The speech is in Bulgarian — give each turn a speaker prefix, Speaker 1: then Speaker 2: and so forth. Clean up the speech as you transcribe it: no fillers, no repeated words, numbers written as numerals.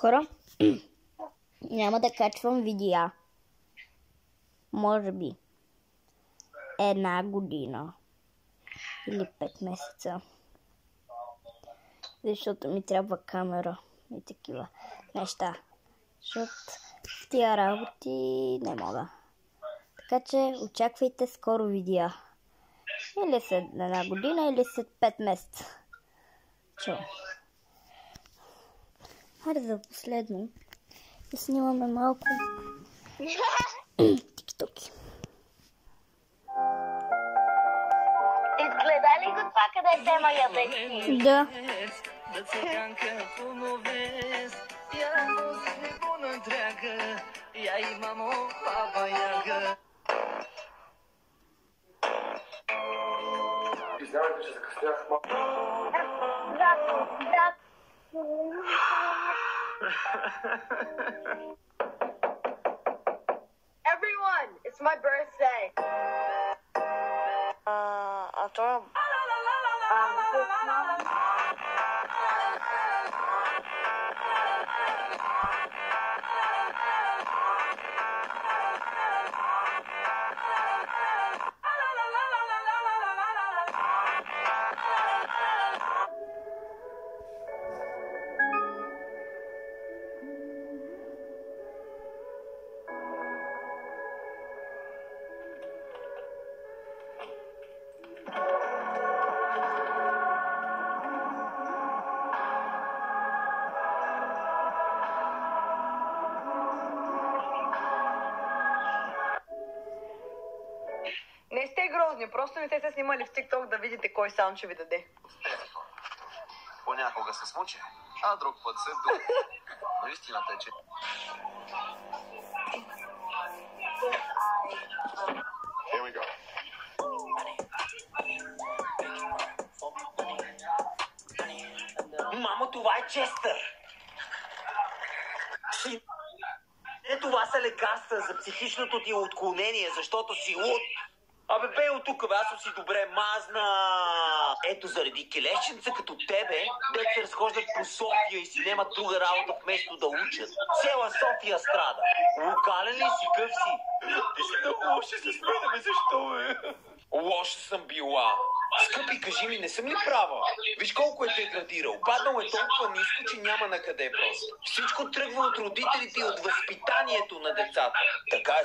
Speaker 1: Хора, няма да качвам видеа. Може би 1 година или 5 месеца. Защото ми трябва камера и такива неща. Защото с тия работи не мога. Така че очаквайте скоро видеа. Или след 1 година, или след 5 месеца. Чао. Хайде за последно да снимаме малко тиктоки.
Speaker 2: Изгледа ли го това, къде те моя бести?
Speaker 1: Да.
Speaker 3: Извинявайте, че закъснях малко.
Speaker 2: Да.
Speaker 4: Everyone, it's my birthday.
Speaker 2: Adorable.
Speaker 4: Не сте грозни, просто не сте се снимали в TikTok да видите кой саунд ще ви даде.
Speaker 3: Понякога се смучи, а друг път се дуе. Но истината е, че... Here we go.
Speaker 5: Мамо, това е Честър! Това са лекарства за психичното ти отклонение, защото си луд. Абе, бей от тук, бе, аз съм си добре мазна. Ето заради келещенца като тебе, те се разхождат по София и си немат друга работа вместо да учат. Цела София страда. Локален ли си, къв си? Ти си много лоши с мен, бе, защо, бе? Лоша съм била. Скъпи, кажи ми, не съм ли права? Виж колко е деградирал. Паднал е толкова ниско, че няма на къде просто. Всичко тръгва от родителите и от възпитанието на децата. Така е.